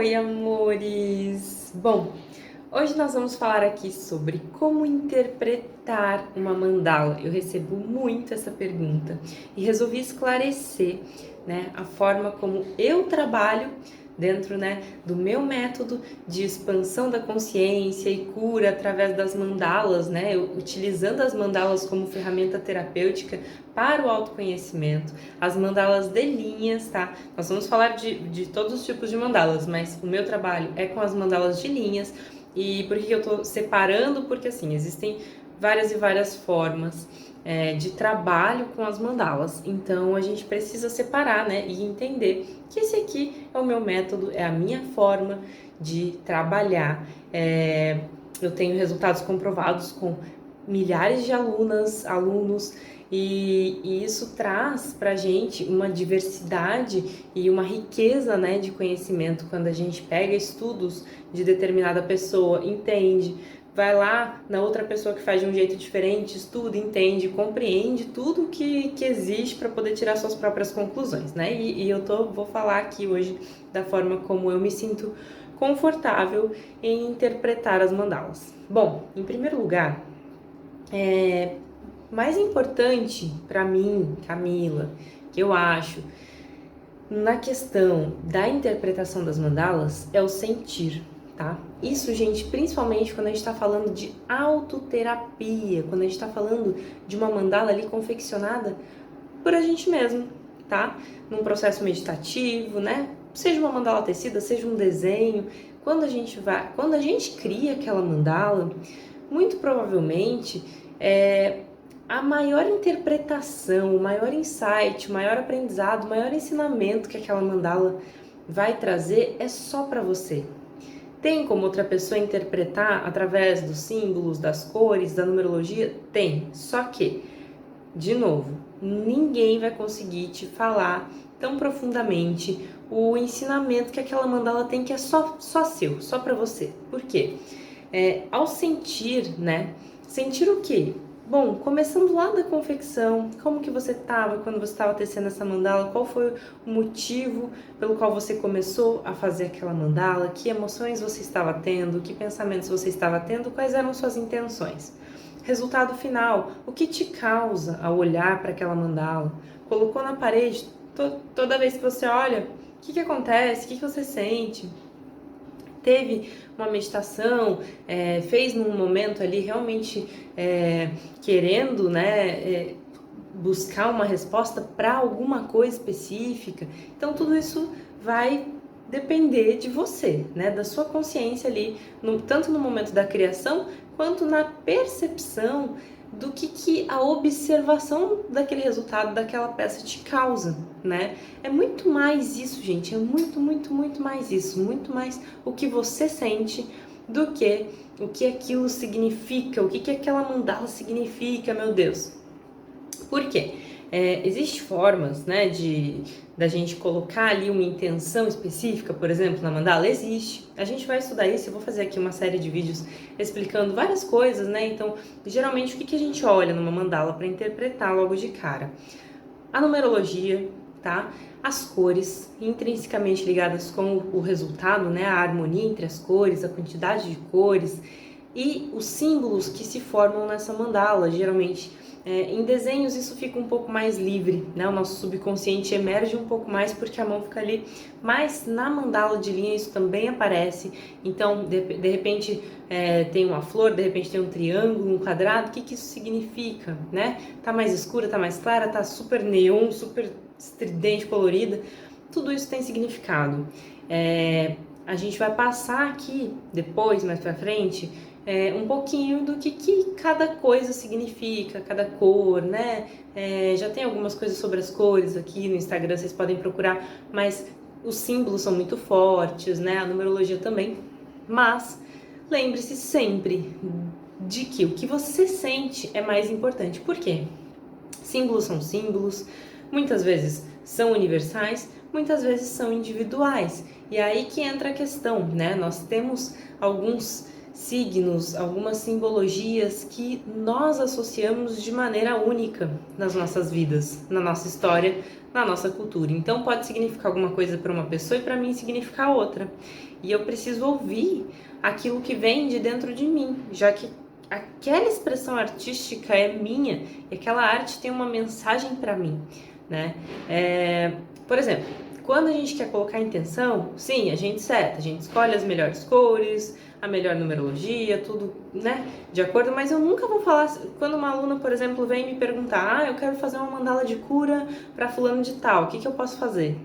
Oi, amores! Bom, hoje nós vamos falar aqui sobre como interpretar uma mandala. Eu recebo muito essa pergunta e resolvi esclarecer, a forma como eu trabalho dentro, do meu método de expansão da consciência e cura através das mandalas, utilizando as mandalas como ferramenta terapêutica para o autoconhecimento, as mandalas de linhas, tá? Nós vamos falar de todos os tipos de mandalas, mas o meu trabalho é com as mandalas de linhas. E por que eu tô separando? Porque assim, existem várias e várias formas de trabalho com as mandalas. Então a gente precisa separar, e entender que esse aqui é o meu método, é a minha forma de trabalhar. Eu tenho resultados comprovados com milhares de alunos, e isso traz pra gente uma diversidade e uma riqueza, de conhecimento quando a gente pega estudos de determinada pessoa, entende, vai lá na outra pessoa que faz de um jeito diferente, estuda, entende, compreende tudo que existe para poder tirar suas próprias conclusões, E eu vou falar aqui hoje da forma como eu me sinto confortável em interpretar as mandalas. Bom, em primeiro lugar, mais importante para mim, Camila, que eu acho, na questão da interpretação das mandalas, é o sentir, tá? Isso, gente, principalmente quando a gente tá falando de autoterapia, quando a gente tá falando de uma mandala ali confeccionada por a gente mesmo, tá? Num processo meditativo, Seja uma mandala tecida, seja um desenho. Quando a gente cria aquela mandala, muito provavelmente a maior interpretação, o maior insight, o maior aprendizado, o maior ensinamento que aquela mandala vai trazer é só para você. Tem como outra pessoa interpretar através dos símbolos, das cores, da numerologia? Tem. Só que, de novo, ninguém vai conseguir te falar tão profundamente o ensinamento que aquela mandala tem, que é só seu, só para você. Por quê? Ao sentir, sentir o quê? Bom, começando lá da confecção, como que você estava quando você estava tecendo essa mandala? Qual foi o motivo pelo qual você começou a fazer aquela mandala? Que emoções você estava tendo? Que pensamentos você estava tendo? Quais eram suas intenções? Resultado final, o que te causa ao olhar para aquela mandala? Colocou na parede, toda vez que você olha, o que acontece? O que você sente? Teve uma meditação, fez num momento ali realmente querendo, buscar uma resposta para alguma coisa específica. Então tudo isso vai depender de você, da sua consciência ali, tanto no momento da criação quanto na percepção do que a observação daquele resultado, daquela peça te causa, É muito mais isso, gente, é muito, muito, muito mais isso, muito mais o que você sente do que o que aquilo significa, o que aquela mandala significa, meu Deus. Por quê? Existem formas, da gente colocar ali uma intenção específica, por exemplo, na mandala? Existe. A gente vai estudar isso, eu vou fazer aqui uma série de vídeos explicando várias coisas, Então, geralmente, o que a gente olha numa mandala para interpretar logo de cara? A numerologia, tá? As cores, intrinsecamente ligadas com o resultado, A harmonia entre as cores, a quantidade de cores e os símbolos que se formam nessa mandala, geralmente. Em desenhos isso fica um pouco mais livre, O nosso subconsciente emerge um pouco mais porque a mão fica ali, mas na mandala de linha isso também aparece. Então, de repente tem uma flor, de repente tem um triângulo, um quadrado. O que isso significa, Tá mais escura, tá mais clara, tá super neon, super estridente, colorida. Tudo isso tem significado. A gente vai passar aqui depois, mais pra frente, um pouquinho do que cada coisa significa, cada cor, já tem algumas coisas sobre as cores aqui no Instagram, vocês podem procurar, mas os símbolos são muito fortes, a numerologia também. Mas lembre-se sempre de que o que você sente é mais importante. Por quê? Símbolos são símbolos, muitas vezes são universais, muitas vezes são individuais. E aí que entra a questão, Nós temos alguns signos, algumas simbologias que nós associamos de maneira única nas nossas vidas, na nossa história, na nossa cultura. Então pode significar alguma coisa para uma pessoa e para mim significar outra. E eu preciso ouvir aquilo que vem de dentro de mim, já que aquela expressão artística é minha e aquela arte tem uma mensagem para mim, né? Por exemplo, quando a gente quer colocar intenção, sim, a gente seta, a gente escolhe as melhores cores, a melhor numerologia, tudo, né, de acordo, mas eu nunca vou falar, quando uma aluna, por exemplo, vem me perguntar, eu quero fazer uma mandala de cura para fulano de tal, o que eu posso fazer?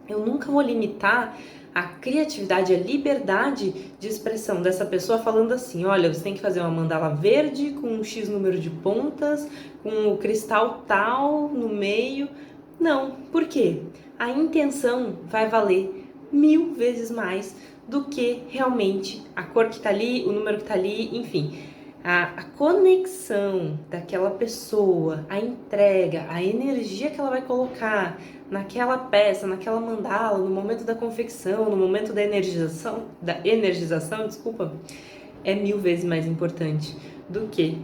Eu nunca vou limitar a criatividade, a liberdade de expressão dessa pessoa falando assim, olha, você tem que fazer uma mandala verde com um X número de pontas, com o cristal tal no meio. Não, por quê? A intenção vai valer 1000 vezes mais do que realmente a cor que tá ali, o número que tá ali, enfim. A conexão daquela pessoa, a entrega, a energia que ela vai colocar naquela peça, naquela mandala, no momento da confecção, no momento da energização, desculpa, é 1000 vezes mais importante do que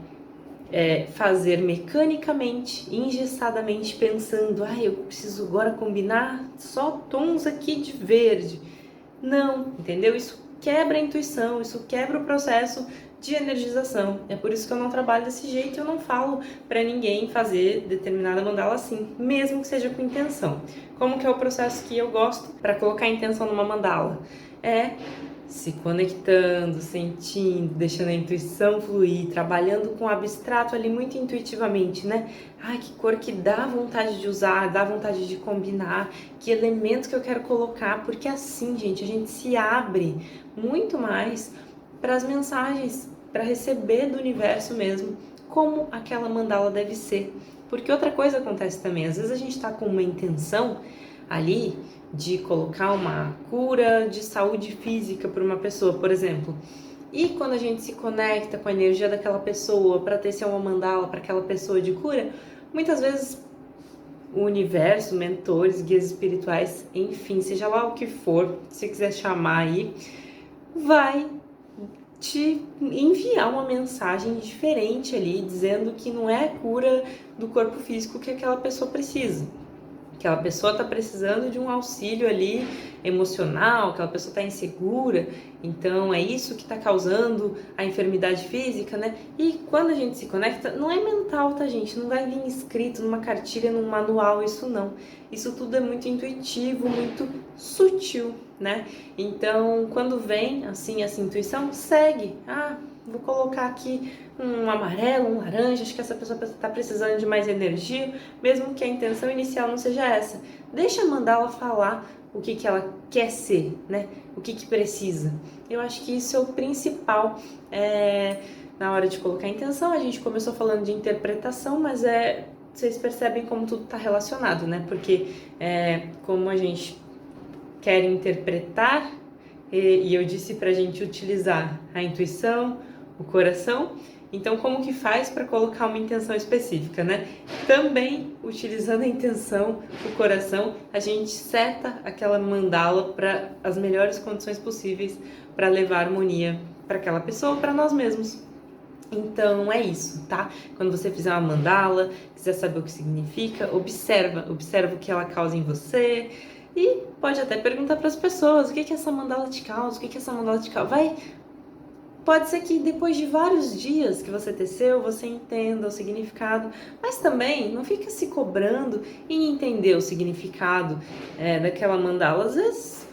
fazer mecanicamente, engessadamente, pensando, eu preciso agora combinar só tons aqui de verde. Não, entendeu? Isso quebra a intuição, isso quebra o processo de energização. É por isso que eu não trabalho desse jeito, eu não falo para ninguém fazer determinada mandala assim, mesmo que seja com intenção. Como que é o processo que eu gosto para colocar a intenção numa mandala? Se conectando, sentindo, deixando a intuição fluir, trabalhando com o abstrato ali muito intuitivamente, né? Que cor que dá vontade de usar, dá vontade de combinar, que elementos que eu quero colocar, porque assim, gente, a gente se abre muito mais para as mensagens, para receber do universo mesmo, como aquela mandala deve ser. Porque outra coisa acontece também, às vezes a gente está com uma intenção ali de colocar uma cura de saúde física para uma pessoa, por exemplo. E quando a gente se conecta com a energia daquela pessoa para tecer uma mandala para aquela pessoa de cura, muitas vezes o universo, mentores, guias espirituais, enfim, seja lá o que for, se quiser chamar aí, vai te enviar uma mensagem diferente ali, dizendo que não é a cura do corpo físico que aquela pessoa precisa. Aquela pessoa está precisando de um auxílio ali emocional, aquela pessoa está insegura, então é isso que está causando a enfermidade física, né? E quando a gente se conecta, não é mental, tá, gente? Não vai vir escrito numa cartilha, num manual, isso não. Isso tudo é muito intuitivo, muito sutil, né? Então, quando vem assim essa intuição, segue. Vou colocar aqui um amarelo, um laranja, acho que essa pessoa está precisando de mais energia, mesmo que a intenção inicial não seja essa. Deixa a mandala falar o que ela quer ser, né? O que precisa. Eu acho que isso é o principal. Na hora de colocar a intenção, a gente começou falando de interpretação, mas vocês percebem como tudo está relacionado, né? Porque como a gente quer interpretar, e eu disse pra gente utilizar a intuição, o coração, então como que faz para colocar uma intenção específica, né? Também utilizando a intenção, o coração, a gente seta aquela mandala para as melhores condições possíveis para levar harmonia para aquela pessoa, para nós mesmos. Então é isso, tá? Quando você fizer uma mandala, quiser saber o que significa, observa o que ela causa em você. E pode até perguntar para as pessoas o que essa mandala te causa, o que essa mandala te causa. Pode ser que depois de vários dias que você teceu, você entenda o significado, mas também não fica se cobrando em entender o significado daquela mandala. Às vezes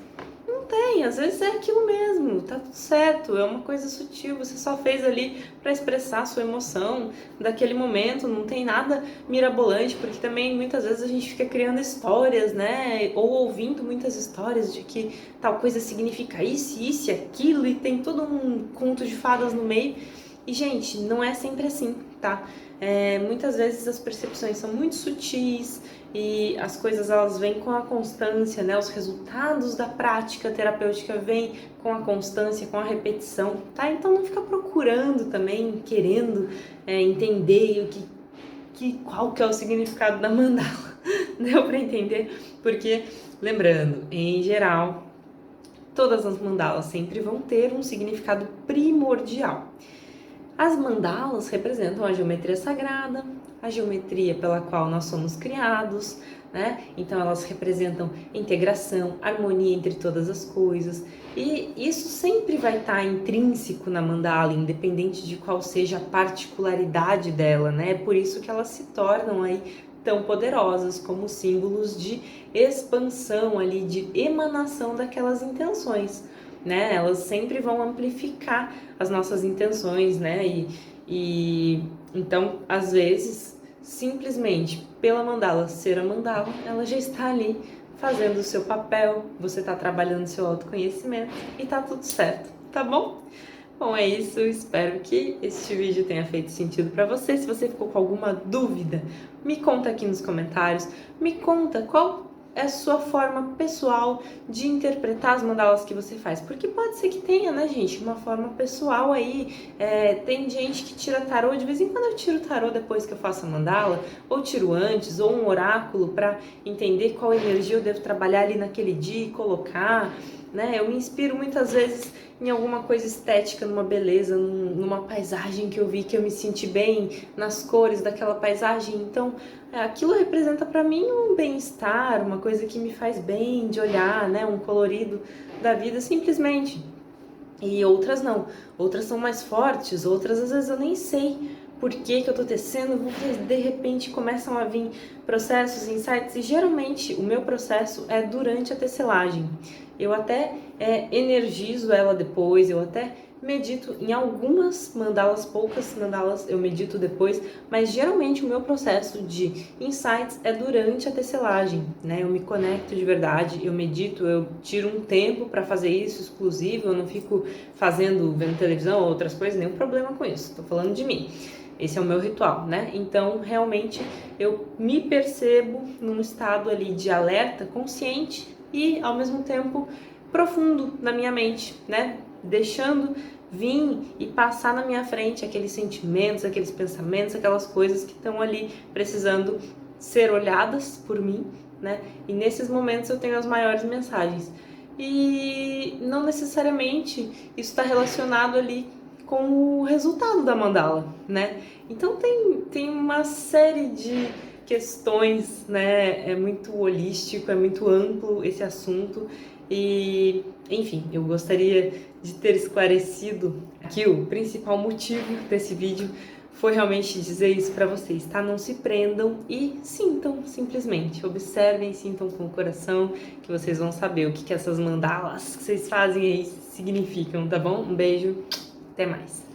não tem, às vezes é aquilo mesmo, tá tudo certo, é uma coisa sutil, você só fez ali para expressar a sua emoção daquele momento, não tem nada mirabolante, porque também muitas vezes a gente fica criando histórias, né, ou ouvindo muitas histórias de que tal coisa significa isso e aquilo, e tem todo um conto de fadas no meio, e gente, não é sempre assim, tá? Muitas vezes as percepções são muito sutis e as coisas elas vêm com a constância, né? Os resultados da prática terapêutica vêm com a constância, com a repetição, tá? Então não fica procurando também, querendo entender qual que é o significado da mandala. Deu para entender? Porque, lembrando, em geral, todas as mandalas sempre vão ter um significado primordial. As mandalas representam a geometria sagrada, a geometria pela qual nós somos criados, né? Então elas representam integração, harmonia entre todas as coisas, e isso sempre vai estar intrínseco na mandala, independente de qual seja a particularidade dela, né? É por isso que elas se tornam aí tão poderosas como símbolos de expansão ali, de emanação daquelas intenções, né? Elas sempre vão amplificar as nossas intenções, né? E então, às vezes, simplesmente pela mandala ser a mandala, ela já está ali fazendo o seu papel, você está trabalhando seu autoconhecimento e tá tudo certo, tá bom? Bom, é isso, espero que este vídeo tenha feito sentido para você. Se você ficou com alguma dúvida, me conta aqui nos comentários, me conta qual é a sua forma pessoal de interpretar as mandalas que você faz, porque pode ser que tenha, né, gente, uma forma pessoal aí. Tem gente que tira tarô, de vez em quando eu tiro tarô depois que eu faço a mandala, ou tiro antes, ou um oráculo para entender qual energia eu devo trabalhar ali naquele dia e colocar, né? Eu me inspiro muitas vezes em alguma coisa estética, numa beleza, numa paisagem que eu vi, que eu me senti bem nas cores daquela paisagem. Então, aquilo representa para mim um bem-estar, uma coisa que me faz bem de olhar, né? Um colorido da vida simplesmente. E outras não. Outras são mais fortes, outras às vezes eu nem sei por que eu tô tecendo, de repente começam a vir processos, insights, e geralmente o meu processo é durante a tecelagem. Eu até energizo ela depois, eu até medito em algumas mandalas, poucas mandalas eu medito depois, mas geralmente o meu processo de insights é durante a tecelagem, né? Eu me conecto de verdade, eu medito, eu tiro um tempo para fazer isso exclusivo, eu não fico vendo televisão ou outras coisas, nenhum problema com isso, tô falando de mim. Esse é o meu ritual, né? Então, realmente, eu me percebo num estado ali de alerta, consciente e, ao mesmo tempo, profundo na minha mente, né? Deixando vir e passar na minha frente aqueles sentimentos, aqueles pensamentos, aquelas coisas que estão ali precisando ser olhadas por mim, né? E nesses momentos eu tenho as maiores mensagens. E não necessariamente isso está relacionado ali com o resultado da mandala, né? Então tem uma série de questões, né? É muito holístico, é muito amplo esse assunto e, enfim, eu gostaria de ter esclarecido que o principal motivo desse vídeo foi realmente dizer isso para vocês, tá? Não se prendam e sintam, simplesmente. Observem, sintam com o coração, que vocês vão saber o que essas mandalas que vocês fazem aí significam, tá bom? Um beijo, até mais.